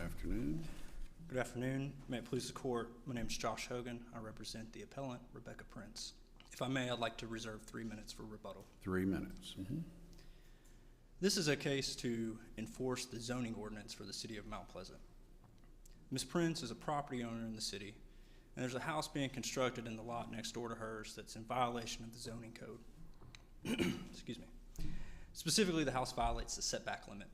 afternoon. Good afternoon. May it please the court, my name is Josh Hogan. I represent the appellant, Rebecca Prince. If I may, I'd like to reserve 3 minutes for rebuttal. 3 minutes. This is a case to enforce the zoning ordinance for the city of Mount Pleasant. Ms. Prince is a property owner in the city, and there's a house being constructed in the lot next door to hers that's in violation of the zoning code. Excuse me. Specifically, the house violates the setback limit.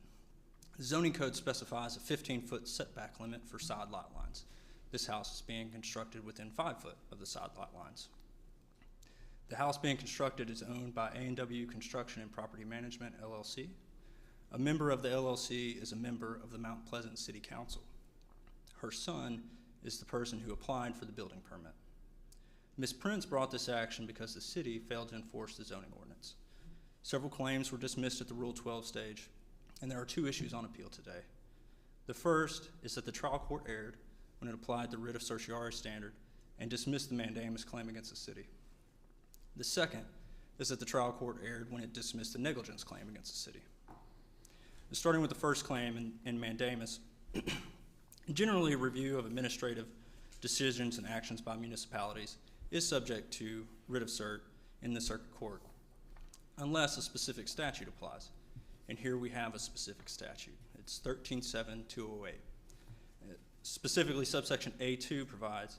The zoning code specifies a 15-foot setback limit for side lot lines. This house is being constructed within 5 foot of the side lot lines. The house being constructed is owned by A&W Construction and Property Management, LLC. A member of the LLC is a member of the Mount Pleasant City Council. Her son is the person who applied for the building permit. Ms. Prince brought this action because the city failed to enforce the zoning ordinance. Several claims were dismissed at the Rule 12 stage, and there are 2 issues on appeal today. The first is that the trial court erred when it applied the writ of certiorari standard and dismissed the mandamus claim against the city. The second is that the trial court erred when it dismissed the negligence claim against the city. Starting with the first claim in mandamus, generally a review of administrative decisions and actions by municipalities is subject to writ of cert in the circuit court, unless a specific statute applies. And here we have a specific statute. It's 13-7-208. Specifically, subsection A2 provides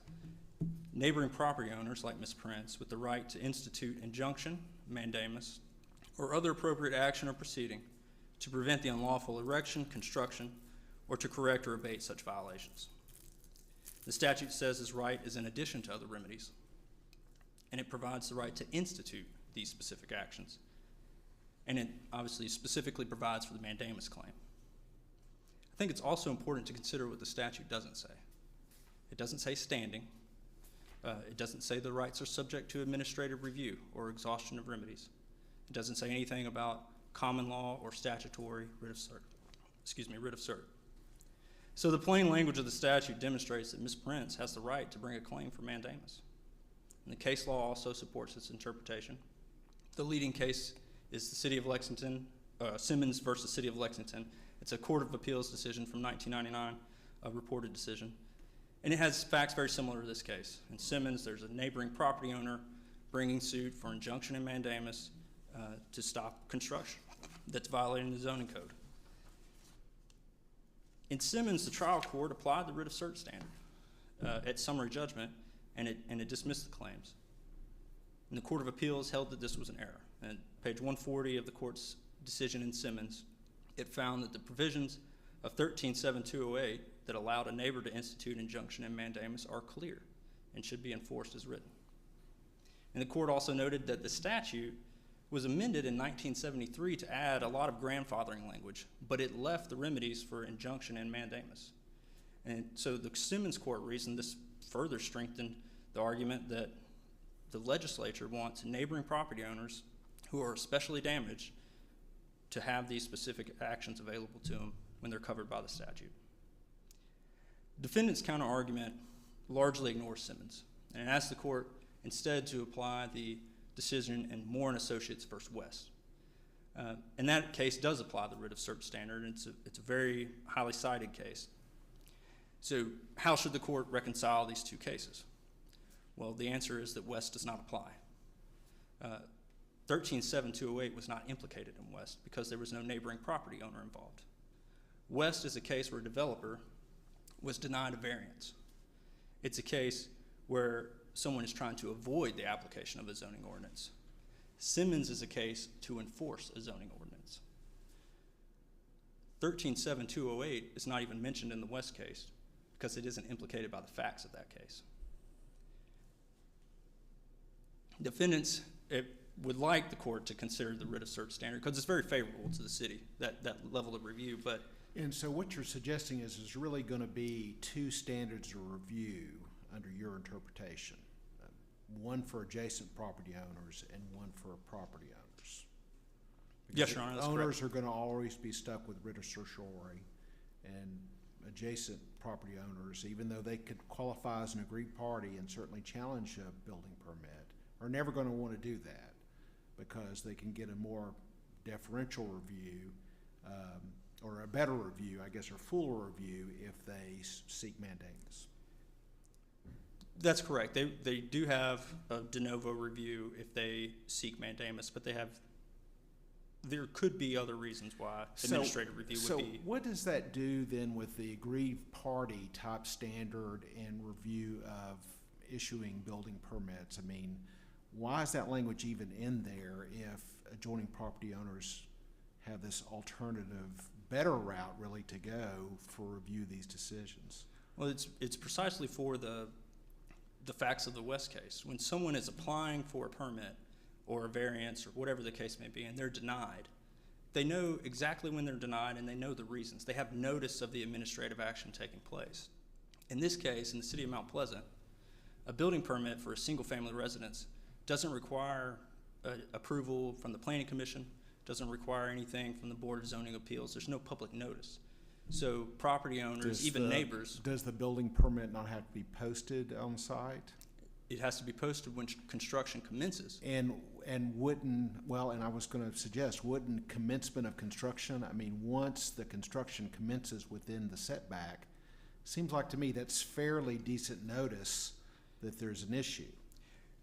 neighboring property owners, like Ms. Prince, with the right to institute injunction, mandamus, or other appropriate action or proceeding to prevent the unlawful erection, construction, or to correct or abate such violations. The statute says this right is in addition to other remedies, and it provides the right to institute these specific actions. And it obviously specifically provides for the mandamus claim. I think it's also important to consider what the statute doesn't say. It doesn't say standing. It doesn't say the rights are subject to administrative review or exhaustion of remedies. It doesn't say anything about common law or statutory writ of cert. Writ of cert. So the plain language of the statute demonstrates that Ms. Prince has the right to bring a claim for mandamus. And the case law also supports its interpretation. The leading case is the City of Lexington, Simmons versus City of Lexington. It's a Court of Appeals decision from 1999, a reported decision. And it has facts very similar to this case. In Simmons, there's a neighboring property owner bringing suit for injunction and mandamus to stop construction that's violating the zoning code. In Simmons, the trial court applied the writ of cert standard at summary judgment, and it dismissed the claims. And the Court of Appeals held that this was an error. And page 140 of the court's decision in Simmons, it found that the provisions of 13-7-208 that allowed a neighbor to institute injunction and mandamus are clear and should be enforced as written. And the court also noted that the statute was amended in 1973 to add a lot of grandfathering language, but it left the remedies for injunction and mandamus. And so the Simmons court reasoned this further strengthened the argument that the legislature wants neighboring property owners who are especially damaged to have these specific actions available to them when they're covered by the statute. Defendant's counter-argument largely ignores Simmons and asks the court instead to apply the decision in Moore and Associates v. West. And that case does apply the writ of cert standard, and it's a very highly cited case. So how should the court reconcile these 2 cases? Well, the answer is that West does not apply. 13-7-208 was not implicated in West because there was no neighboring property owner involved. West is a case where a developer was denied a variance. It's a case where someone is trying to avoid the application of a zoning ordinance. Simmons is a case to enforce a zoning ordinance. 13-7-208 is not even mentioned in the West case because it isn't implicated by the facts of that case. Defendants would like the court to consider the writ of cert standard because it's very favorable to the city, that level of review. And so what you're suggesting is there's really going to be 2 standards of review under your interpretation, one for adjacent property owners and one for property owners. Because yes, Your Honor, that's owners correct. are going to always be stuck with writ of certiorari, and adjacent property owners, even though they could qualify as an agreed party and certainly challenge a building permit, are never going to want to do that because they can get a more deferential review or a better review, I guess, or fuller review if they seek mandamus. That's correct. They do have a de novo review if they seek mandamus, but there could be other reasons why administrative review would be. So what does that do then with the aggrieved party type standard and review of issuing building permits? I mean, why is that language even in there if adjoining property owners have this alternative, better route really to go for review these decisions? Well, it's precisely for the facts of the West case. When someone is applying for a permit or a variance or whatever the case may be, and they're denied, they know exactly when they're denied and they know the reasons. They have notice of the administrative action taking place. In this case, in the city of Mount Pleasant, a building permit for a single-family residence doesn't require approval from the Planning Commission, doesn't require anything from the Board of Zoning Appeals. There's no public notice. So property owners, neighbors. Does the building permit not have to be posted on site? It has to be posted when construction commences. And wouldn't, and I was going to suggest, wouldn't commencement of construction, I mean, once the construction commences within the setback, seems like to me that's fairly decent notice that there's an issue.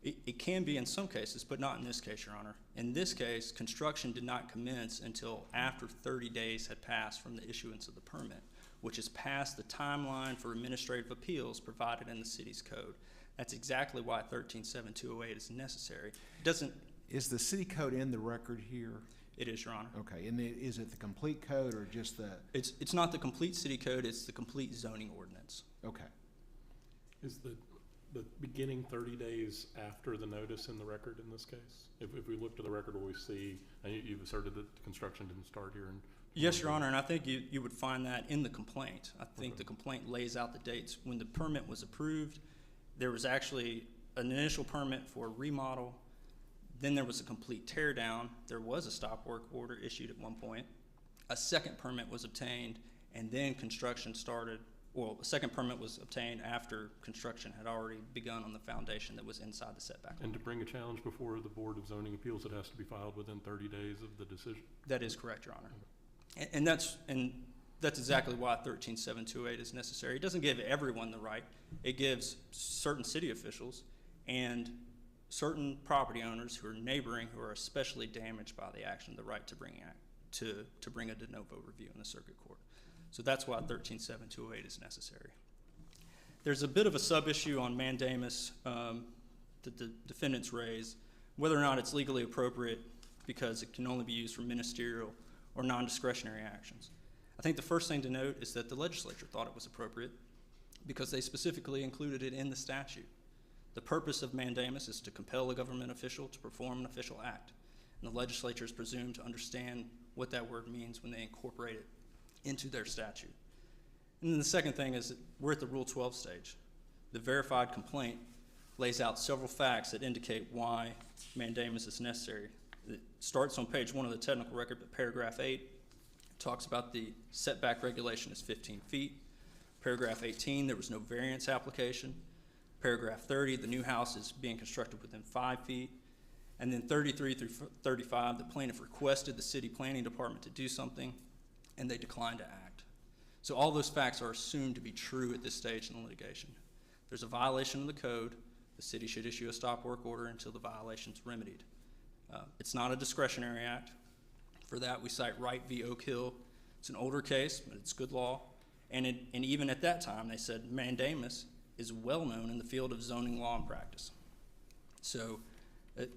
It can be in some cases, but not in this case, Your Honor. In this case, construction did not commence until after 30 days had passed from the issuance of the permit, which is past the timeline for administrative appeals provided in the city's code. That's exactly why 13.7208 is necessary. It doesn't. Is the city code in the record here? It is, Your Honor. Okay, and is it the complete code or just the? It's not the complete city code, it's the complete zoning ordinance. Okay. Is the beginning 30 days after the notice in the record in this case? If we look to the record, will we see, and you've asserted that the construction didn't start here? Yes, Your Honor, and I think you would find that in the complaint. I think the complaint lays out the dates. When the permit was approved, there was actually an initial permit for a remodel, then there was a complete tear down. There was a stop work order issued at one point. A second permit was obtained, and then construction started. Well, a second permit was obtained after construction had already begun on the foundation that was inside the setback. And to bring a challenge before the Board of Zoning Appeals, it has to be filed within 30 days of the decision? That is correct, Your Honor. And that's exactly why 13.728 is necessary. It doesn't give everyone the right. It gives certain city officials and certain property owners who are neighboring, who are especially damaged by the action, the right to bring a de novo review in the circuit court. So that's why 13.728 is necessary. There's a bit of a sub-issue on mandamus that the defendants raise, whether or not it's legally appropriate because it can only be used for ministerial or non-discretionary actions. I think the first thing to note is that the legislature thought it was appropriate because they specifically included it in the statute. The purpose of mandamus is to compel a government official to perform an official act, and the legislature is presumed to understand what that word means when they incorporate it into their statute. And then the second thing is that we're at the Rule 12 stage. The verified complaint lays out several facts that indicate why mandamus is necessary. It starts on page 1 of the technical record, but paragraph 8 talks about the setback regulation is 15 feet. Paragraph 18, there was no variance application. Paragraph 30, the new house is being constructed within 5 feet. And then 33 through 35, the plaintiff requested the city planning department to do something, and they declined to act. So all those facts are assumed to be true at this stage in the litigation. There's a violation of the code. The city should issue a stop work order until the violation's remedied. It's not a discretionary act. For that, we cite Wright v. Oak Hill. It's an older case, but it's good law. And even at that time, they said mandamus is well known in the field of zoning law and practice. So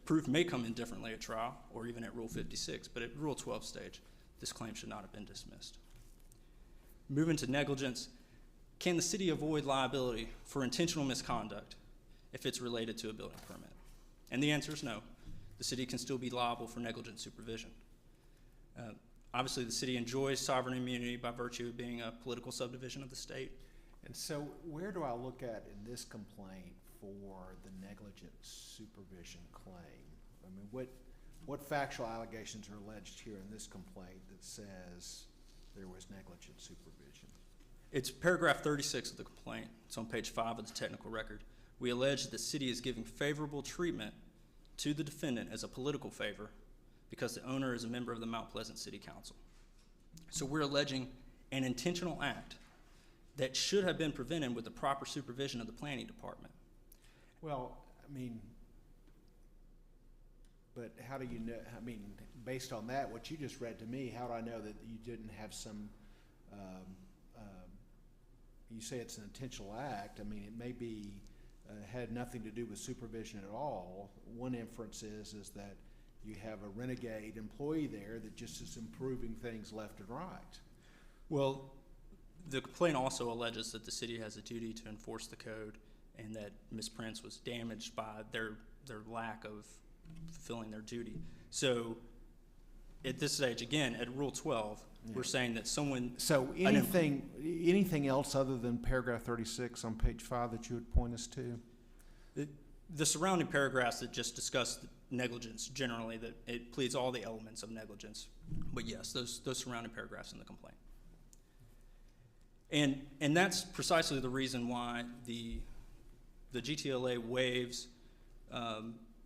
proof may come in differently at trial or even at Rule 56, but at Rule 12 stage, this claim should not have been dismissed. Moving to negligence, can the city avoid liability for intentional misconduct if it's related to a building permit? And the answer is no. The city can still be liable for negligent supervision. Obviously, the city enjoys sovereign immunity by virtue of being a political subdivision of the state. And so where do I look at in this complaint for the negligent supervision claim? I mean, what factual allegations are alleged here in this complaint that says there was negligent supervision? It's paragraph 36 of the complaint. It's on page 5 of the technical record. We allege that the city is giving favorable treatment to the defendant as a political favor because the owner is a member of the Mount Pleasant City Council. So we're alleging an intentional act that should have been prevented with the proper supervision of the planning department. Well, I mean, but how do you know, I mean, based on that, what you just read to me, how do I know that you didn't have some, you say it's an intentional act, I mean, it may be, had nothing to do with supervision at all. One inference is that you have a renegade employee there that just is improving things left and right. Well, the complaint also alleges that the city has a duty to enforce the code and that Ms. Prince was damaged by their lack of fulfilling their duty. So at this stage, again, at Rule 12, we're saying that someone... So anything else other than paragraph 36 on page 5 that you would point us to? The surrounding paragraphs that just discuss negligence generally, that it pleads all the elements of negligence. But yes, those surrounding paragraphs in the complaint. And that's precisely the reason why the GTLA waives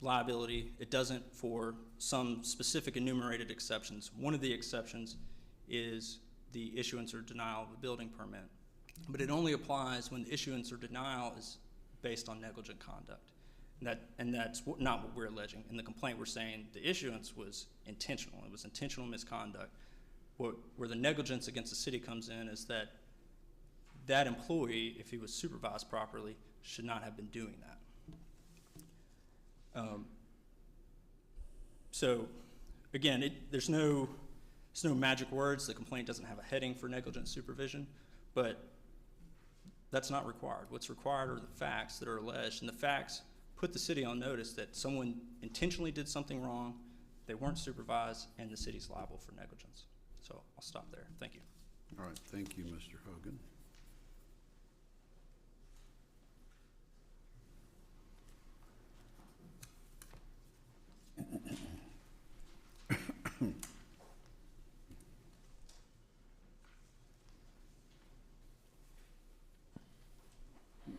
liability. It doesn't for some specific enumerated exceptions. One of the exceptions is the issuance or denial of a building permit. But it only applies when the issuance or denial is based on negligent conduct. And that's not what we're alleging. In the complaint, we're saying the issuance was intentional. It was intentional misconduct. Where the negligence against the city comes in is that employee, if he was supervised properly, should not have been doing that. So, again, there's no magic words. The complaint doesn't have a heading for negligent supervision, but that's not required. What's required are the facts that are alleged, and the facts put the city on notice that someone intentionally did something wrong, they weren't supervised, and the city's liable for negligence. So I'll stop there. Thank you. All right, thank you, Mr. Hogan.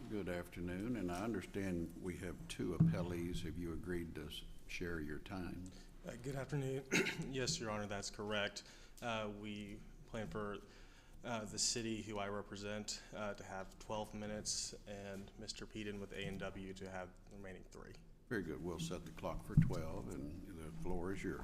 Good afternoon, and I understand we have two appellees. Have you agreed to share your time? Good afternoon. Yes, Your Honor, that's correct. We plan for the city, who I represent, to have 12 minutes, and Mr. Peden with A&W to have the remaining 3. Very good. We'll set the clock for 12, and the floor is yours.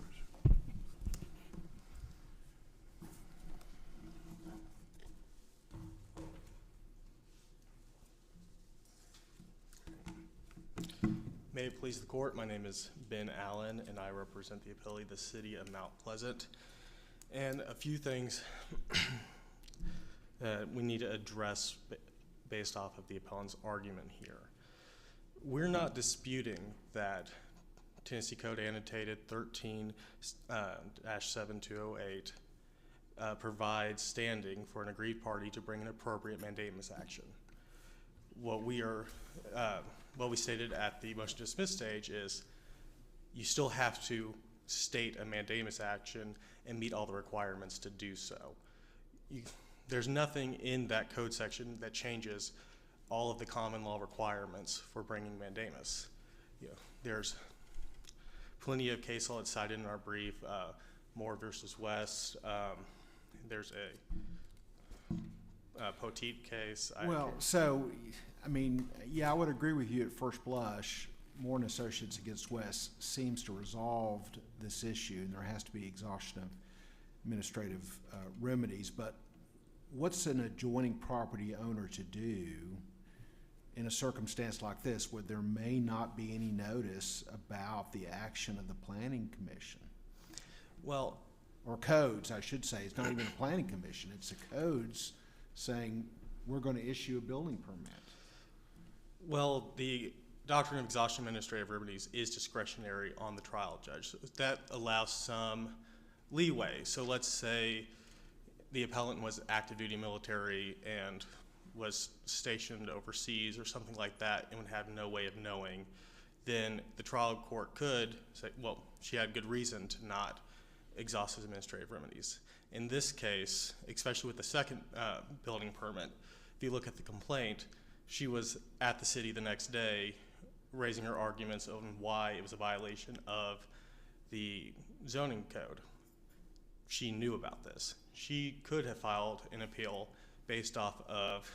May it please the court, my name is Ben Allen, and I represent the appellee, the city of Mount Pleasant. And a few things we need to address based off of the appellant's argument here. We're not disputing that Tennessee Code Annotated 13-7208 provides standing for an aggrieved party to bring an appropriate mandamus action. What we stated at the motion to dismiss stage is you still have to state a mandamus action and meet all the requirements to do so. There's nothing in that code section that changes all of the common law requirements for bringing mandamus. There's plenty of case law that's cited in our brief, Moore versus West. There's a Poteet case. I mean, yeah, I would agree with you at first blush. Moore and Associates against West seems to resolve this issue, and there has to be exhaustion of administrative remedies. But what's an adjoining property owner to do in a circumstance like this where there may not be any notice about the action of the planning commission? Well, or codes, I should say. It's not even a planning commission. It's the codes saying we're going to issue a building permit. Well, the doctrine of exhaustion of administrative remedies is discretionary on the trial judge. So that allows some leeway. So let's say the appellant was active duty military and was stationed overseas or something like that and would have no way of knowing, then the trial court could say, well, she had good reason to not exhaust his administrative remedies. In this case, especially with the second building permit, if you look at the complaint, she was at the city the next day raising her arguments on why it was a violation of the zoning code. she knew about this. She could have filed an appeal based off of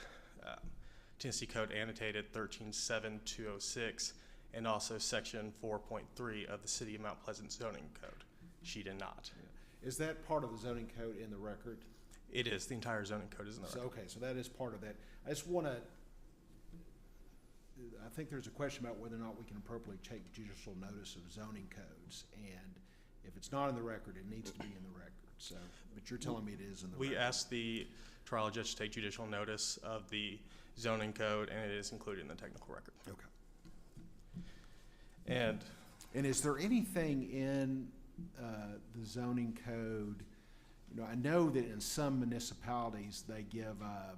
Tennessee Code Annotated 137206 and also Section 4.3 of the City of Mount Pleasant Zoning Code. She did not. Is that part of the zoning code in the record? It is. The entire zoning code is in the So, record. okay, so that is part of that. I just want to, I think there's a question about whether or not we can appropriately take judicial notice of zoning codes. And if it's not in the record, it needs to be in the record. So, but you're telling me it is in the record. We asked the trial judge to take judicial notice of the zoning code, and it is included in the technical record. Okay. And And is there anything in the zoning code, you know, I know that in some municipalities, they give a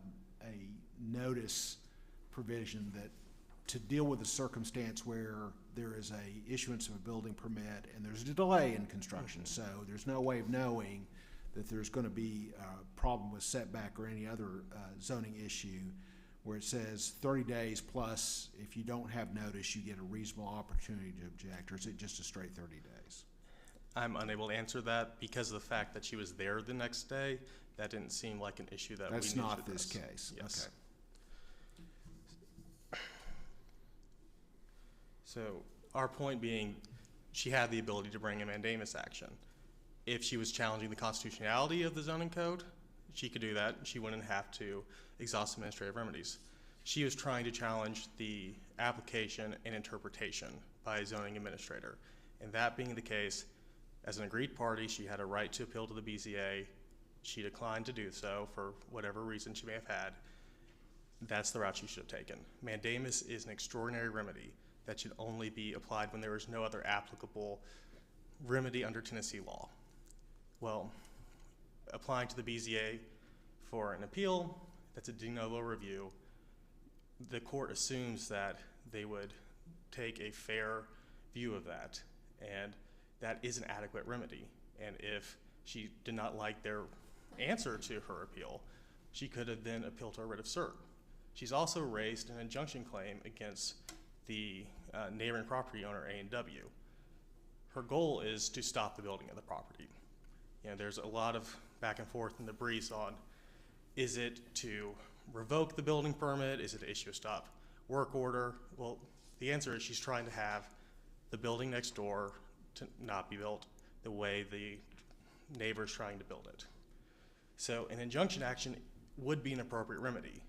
notice provision that to deal with a circumstance where there is a issuance of a building permit and there's a delay in construction, so there's no way of knowing that there's going to be a problem with setback or any other zoning issue, where it says 30 days plus, if you don't have notice, you get a reasonable opportunity to object, or is it just a straight 30 days? I'm unable to answer that because of the fact that she was there the next day. That didn't seem like an issue that That's we needed not to this address. case. Yes. Okay. So our point being, she had the ability to bring a mandamus action. If she was challenging the constitutionality of the zoning code, she could do that. She wouldn't have to exhaust administrative remedies. She was trying to challenge the application and interpretation by a zoning administrator. And that being the case, as an agreed party, she had a right to appeal to the BZA. She declined to do so for whatever reason she may have had. That's the route she should have taken. Mandamus is an extraordinary remedy that should only be applied when there is no other applicable remedy under Tennessee law. Well, applying to the BZA for an appeal, that's a de novo review. The court assumes that they would take a fair view of that, and that is an adequate remedy. And if she did not like their answer to her appeal, she could have then appealed to a writ of cert. She's also raised an injunction claim against the neighboring property owner, A&W. Her goal is to stop the building of the property. You know, there's a lot of back and forth in the briefs on, is it to revoke the building permit? Is it to issue a stop work order? Well, the answer is she's trying to have the building next door to not be built the way the neighbor's trying to build it. So an injunction action would be an appropriate remedy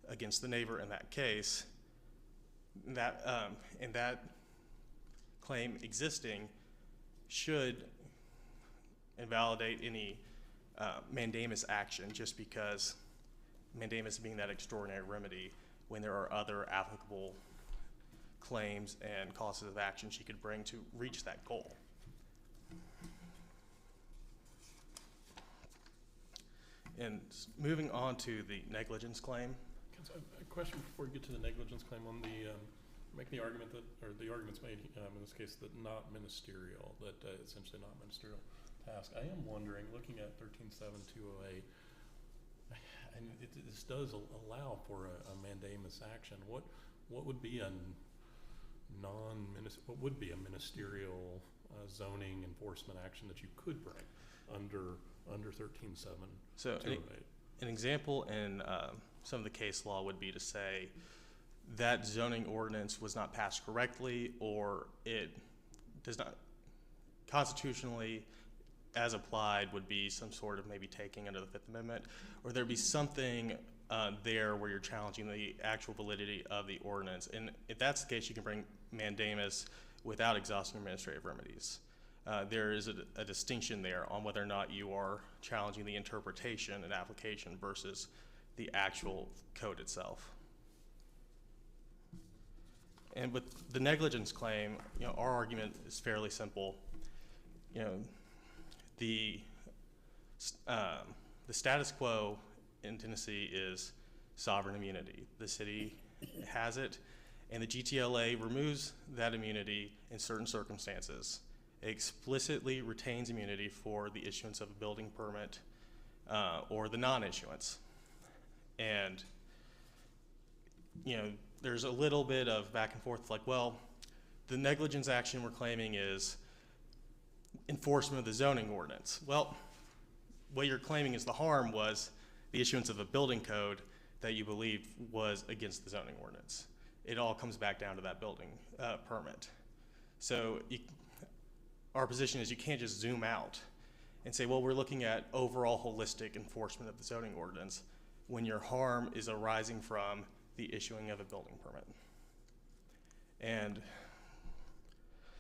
against the neighbor in that case. That, and that claim existing should invalidate any mandamus action, just because mandamus being that extraordinary remedy when there are other applicable claims and causes of action she could bring to reach that goal. And moving on to the negligence claim. A question before you get to the negligence claim on the, make the argument that, or the argument's made in this case, that not ministerial, that essentially not ministerial task. I am wondering, looking at 137208, and this does allow for a mandamus action. What would be a what would be a ministerial zoning enforcement action that you could bring under 137208? So an example in some of the case law would be to say that zoning ordinance was not passed correctly, or it does not constitutionally, as applied, would be some sort of maybe taking under the Fifth Amendment, or there'd be something there where you're challenging the actual validity of the ordinance. And if that's the case, you can bring mandamus without exhausting administrative remedies. There is a distinction there on whether or not you are challenging the interpretation and application versus the actual code itself. And with the negligence claim, you know, our argument is fairly simple. You know, the status quo in Tennessee is sovereign immunity. The city has it, and the GTLA removes that immunity in certain circumstances. It explicitly retains immunity for the issuance of a building permit or the non-issuance. And, you know, there's a little bit of back and forth, like, well, the negligence action we're claiming is enforcement of the zoning ordinance. Well, what you're claiming is the harm was the issuance of a building code that you believe was against the zoning ordinance. It all comes back down to that building permit. So our position is you can't just zoom out and say, well, we're looking at overall holistic enforcement of the zoning ordinance when your harm is arising from the issuing of a building permit. And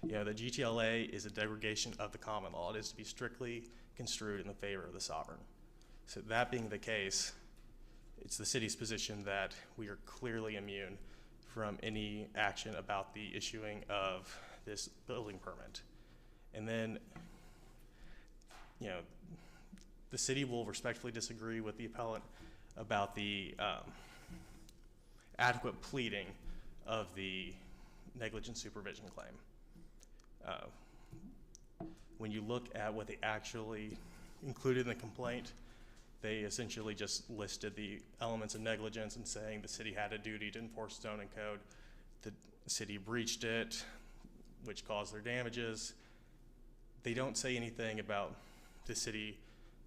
the GTLA is a derogation of the common law. It is to be strictly construed in the favor of the sovereign. So that being the case, it's the city's position that we are clearly immune from any action about the issuing of this building permit. And then, the city will respectfully disagree with the appellant about the adequate pleading of the negligent supervision claim. When you look at what they actually included in the complaint, they essentially just listed the elements of negligence and saying the city had a duty to enforce the zoning code. The city breached it, which caused their damages. They don't say anything about the city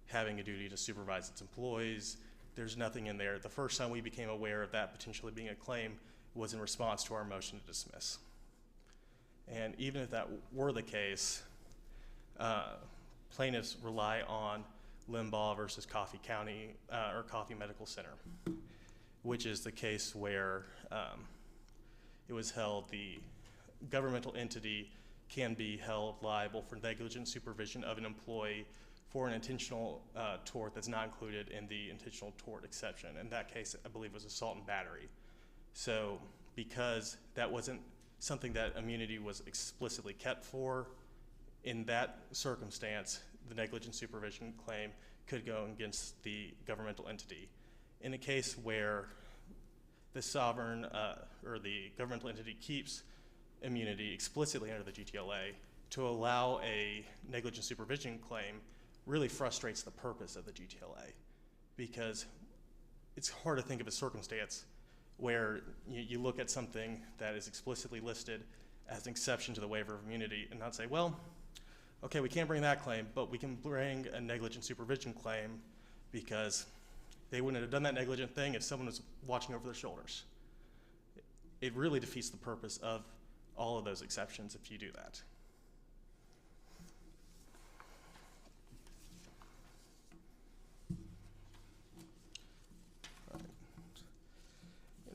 having a duty to supervise its employees. There's nothing in there. The first time we became aware of that potentially being a claim was in response to our motion to dismiss. And even if that were the case, plaintiffs rely on Limbaugh versus Coffee County or Coffee Medical Center, which is the case where it was held the governmental entity can be held liable for negligent supervision of an employee for an intentional tort that's not included in the intentional tort exception. In that case, I believe it was assault and battery. So because that wasn't something that immunity was explicitly kept for, in that circumstance, the negligent supervision claim could go against the governmental entity. In a case where the sovereign or the governmental entity keeps immunity explicitly under the GTLA, to allow a negligent supervision claim really frustrates the purpose of the GTLA, because it's hard to think of a circumstance where you look at something that is explicitly listed as an exception to the waiver of immunity and not say, well, okay, we can't bring that claim, but we can bring a negligent supervision claim because they wouldn't have done that negligent thing if someone was watching over their shoulders. It really defeats the purpose of all of those exceptions if you do that.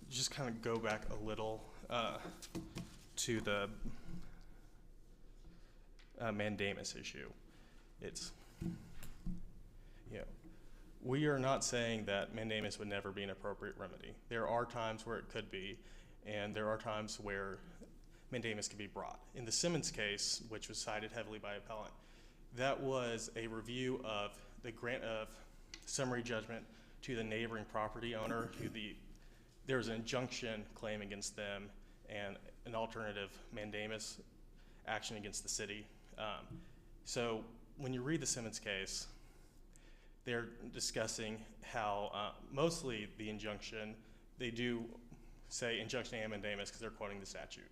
Just kind of go back a little to the mandamus issue. It's, we are not saying that mandamus would never be an appropriate remedy. There are times where it could be, and there are times where mandamus can be brought. In the Simmons case, which was cited heavily by appellant, that was a review of the grant of summary judgment to the neighboring property owner who there was an injunction claim against them and an alternative mandamus action against the city. So when you read the Simmons case, they're discussing how mostly the injunction, they do say injunction and mandamus because they're quoting the statute.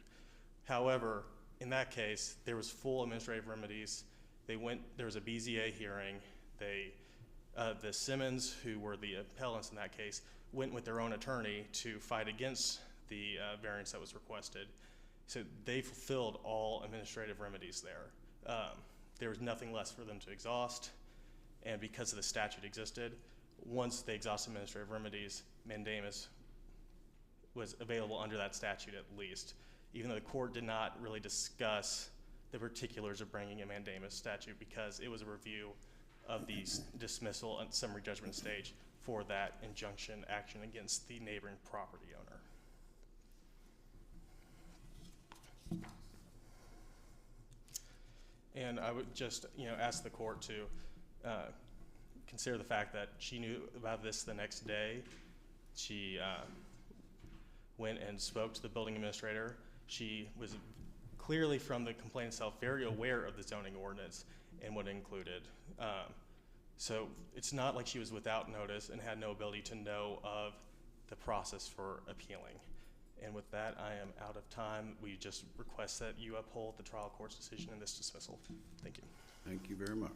However, in that case, there was full administrative remedies. There was a BZA hearing. The Simmons, who were the appellants in that case, went with their own attorney to fight against the variance that was requested. So they fulfilled all administrative remedies there. There was nothing less for them to exhaust, and because the statute existed, once they exhausted administrative remedies, mandamus was available under that statute at least, even though the court did not really discuss the particulars of bringing a mandamus statute because it was a review of the dismissal and summary judgment stage for that injunction action against the neighboring property owner. And I would just, ask the court to consider the fact that she knew about this the next day. She went and spoke to the building administrator. She was clearly, from the complaint itself, very aware of the zoning ordinance and what it included. So it's not like she was without notice and had no ability to know of the process for appealing. And with that, I am out of time. We just request that you uphold the trial court's decision in this dismissal. Thank you. Thank you very much.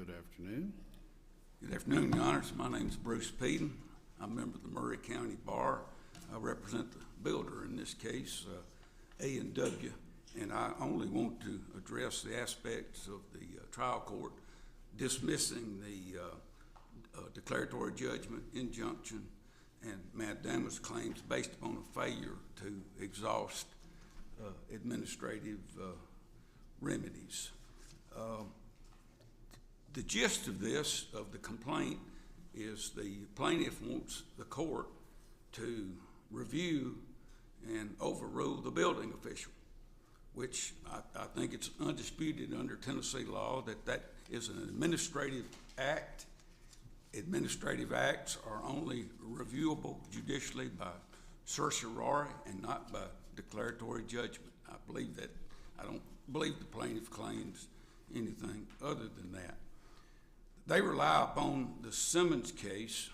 Good afternoon. Good afternoon, Your Honors. My name is Bruce Peden. I'm a member of the Murray County Bar. I represent the builder in this case, A&W, and I only want to address the aspects of the trial court dismissing the declaratory judgment, injunction, and mandamus claims based upon a failure to exhaust administrative remedies. The gist of this, of the complaint, is the plaintiff wants the court to review and overrule the building official, which I think it's undisputed under Tennessee law that is an administrative act. Administrative acts are only reviewable judicially by certiorari and not by declaratory judgment. I don't believe the plaintiff claims anything other than that. They rely upon the Simmons case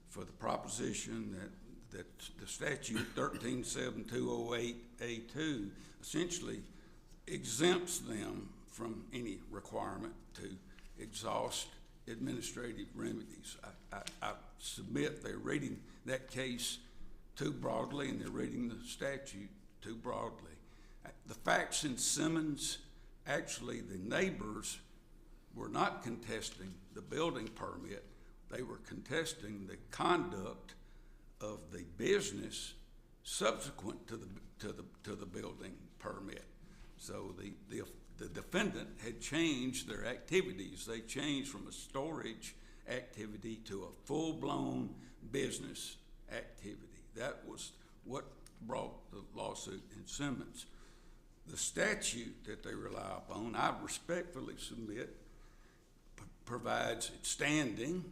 for the proposition that the statute 137208A2 essentially exempts them from any requirement to exhaust administrative remedies. I submit they're reading that case too broadly and they're reading the statute too broadly. The facts in Simmons, actually the neighbors were not contesting the building permit. They were contesting the conduct of the business subsequent to the building permit. So the defendant had changed their activities. They changed from a storage activity to a full-blown business activity. That was what brought the lawsuit in Simmons. The statute that they rely upon, I respectfully submit, provides standing.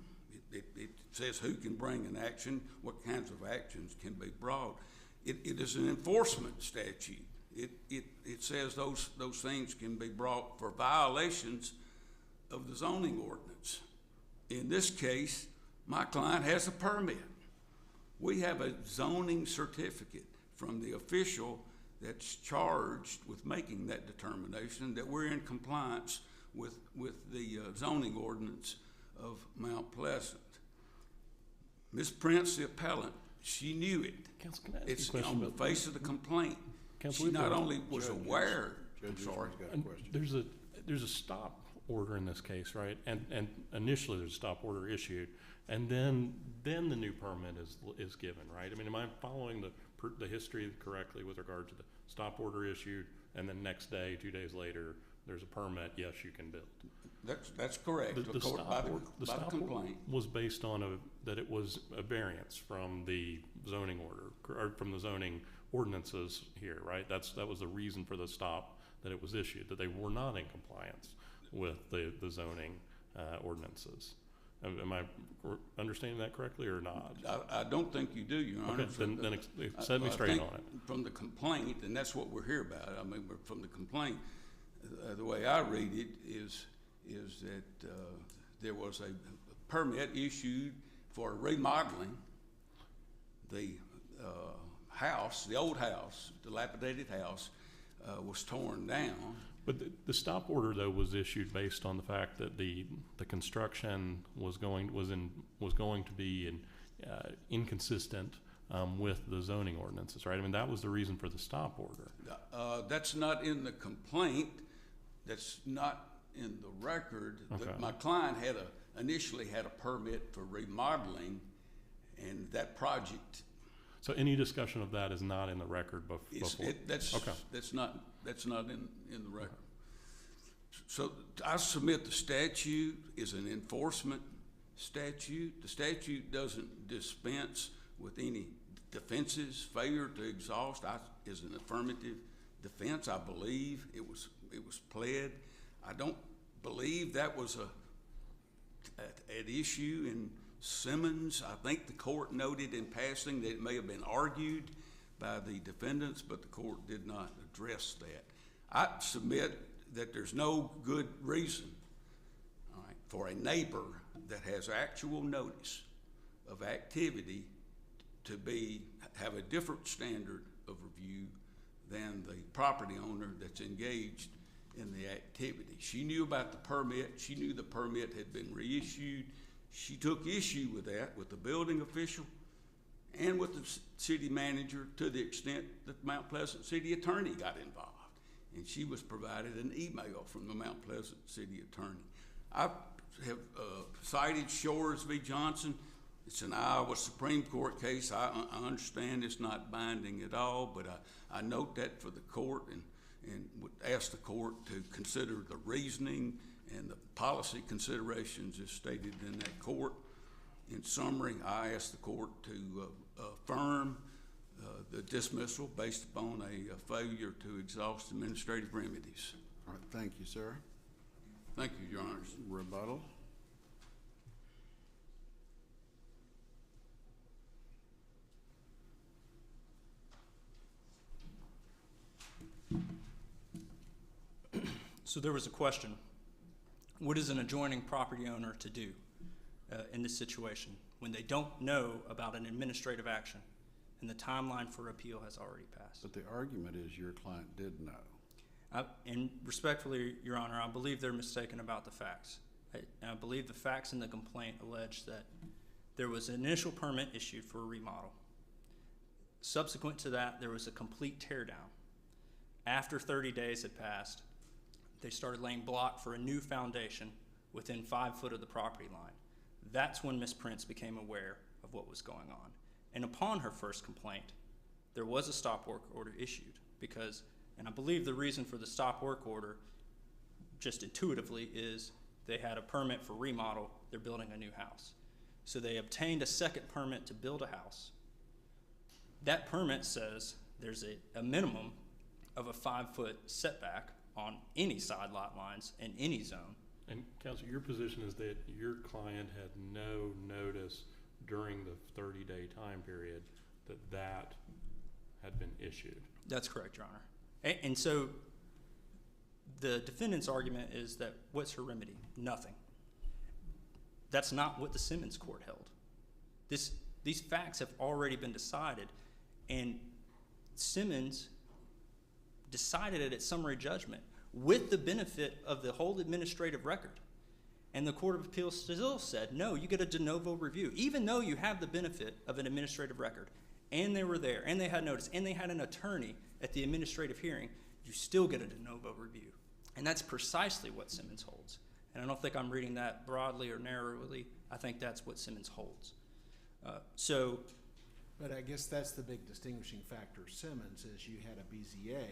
It says who can bring an action, what kinds of actions can be brought. It is an enforcement statute. It says those things can be brought for violations of the zoning ordinance. In this case, my client has a permit. We have a zoning certificate from the official that's charged with making that determination that we're in compliance with the zoning ordinance of Mount Pleasant. Ms. Prince, the appellant, she knew it. Counsel, can I ask It's you a question on the about face of the complaint. Counsel, She not only was aware, Judge I'm sorry. Houston's got a And question. there's a stop order in this case, right? And initially there's a stop order issued, and then the new permit is given, right? I mean, am I following the history correctly with regard to the stop order issued, and then next day, 2 days later, there's a permit? Yes, you can build. That's correct. The According by the the stop order complaint. was based on that it was a variance from the zoning order, or from the zoning ordinances here, right? That was the reason for the stop that it was issued, that they were not in compliance with the zoning ordinances. Am I understanding that correctly or not? I don't think you do, Your Honor. Okay, then set me straight on it. From the complaint, and that's what we're here about. I mean, from the complaint, the way I read it is that there was a permit issued for remodeling the house, the old house, dilapidated house, was torn down. But the stop order, though, was issued based on the fact that the construction was going to be inconsistent with the zoning ordinances, right? I mean, that was the reason for the stop order. That's not in the complaint. That's not in the record. Okay. My client initially had a permit for remodeling, and that project. So any discussion of that is not in the record before? That's not in the record. So I submit the statute is an enforcement statute. The statute doesn't dispense with any defenses. Failure to exhaust is an affirmative defense. I believe it was pled. I don't believe that was an issue in Simmons. I think the court noted in passing that it may have been argued by the defendants, but the court did not address that. I submit that there's no good reason, all right, for a neighbor that has actual notice of activity to have a different standard of review than the property owner that's engaged in the activity. She knew about the permit. She knew the permit had been reissued. She took issue with that, with the building official and with the city manager, to the extent that the Mount Pleasant city attorney got involved. And she was provided an email from the Mount Pleasant city attorney. I have cited Shores v. Johnson. It's an Iowa Supreme Court case. I understand it's not binding at all, but I note that for the court and would ask the court to consider the reasoning and the policy considerations as stated in that court. In summary, I ask the court to affirm the dismissal based upon a failure to exhaust administrative remedies. All right, thank you, sir. Thank you, Your Honors. Rebuttal. So there was a question. What is an adjoining property owner to do in this situation when they don't know about an administrative action and the timeline for appeal has already passed? But the argument is your client did know. And respectfully, Your Honor, I believe they're mistaken about the facts. I believe the facts in the complaint allege that there was an initial permit issued for a remodel. Subsequent to that, there was a complete teardown. After 30 days had passed, they started laying block for a new foundation within 5 foot of the property line. That's when Ms. Prince became aware of what was going on. And upon her first complaint, there was a stop work order issued because, and I believe the reason for the stop work order, just intuitively, is they had a permit for remodel, they're building a new house. So they obtained a second permit to build a house. That permit says there's a minimum of a 5 foot setback on any side lot lines in any zone. And Counselor, your position is that your client had no notice during the 30-day time period that had been issued. That's correct, Your Honor. And so the defendant's argument is that what's her remedy? Nothing. That's not what the Simmons court held. These facts have already been decided, and Simmons decided it at summary judgment with the benefit of the whole administrative record. And the Court of Appeals still said, no, you get a de novo review, even though you have the benefit of an administrative record. And they were there, and they had notice, and they had an attorney at the administrative hearing, you still get a de novo review. And that's precisely what Simmons holds. And I don't think I'm reading that broadly or narrowly. I think that's what Simmons holds. But I guess that's the big distinguishing factor of Simmons is you had a BZA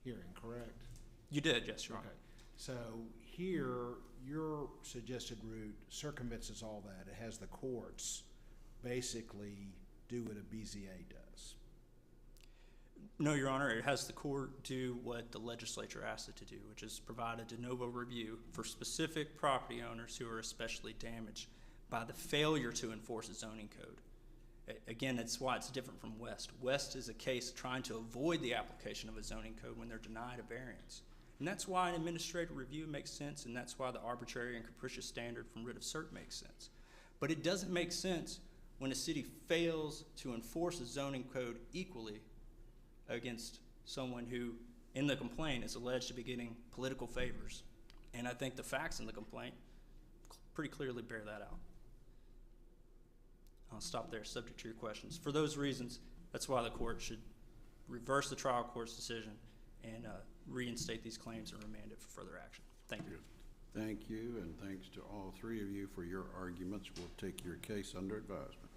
hearing, correct? You did, yes, Your Honor. Okay. So here, your suggested route circumvents all that. It has the courts basically do what a BZA does. No, Your Honor, it has the court do what the legislature asked it to do, which is provide a de novo review for specific property owners who are especially damaged by the failure to enforce a zoning code. Again, that's why it's different from West. West is a case trying to avoid the application of a zoning code when they're denied a variance. And that's why an administrative review makes sense, and that's why the arbitrary and capricious standard from writ of cert makes sense. But it doesn't make sense when a city fails to enforce a zoning code equally against someone who, in the complaint, is alleged to be getting political favors. And I think the facts in the complaint pretty clearly bear that out. I'll stop there, subject to your questions. For those reasons, that's why the court should reverse the trial court's decision and reinstate these claims and remand it for further action. Thank you. Thank you, and thanks to all three of you for your arguments. We'll take your case under advisement.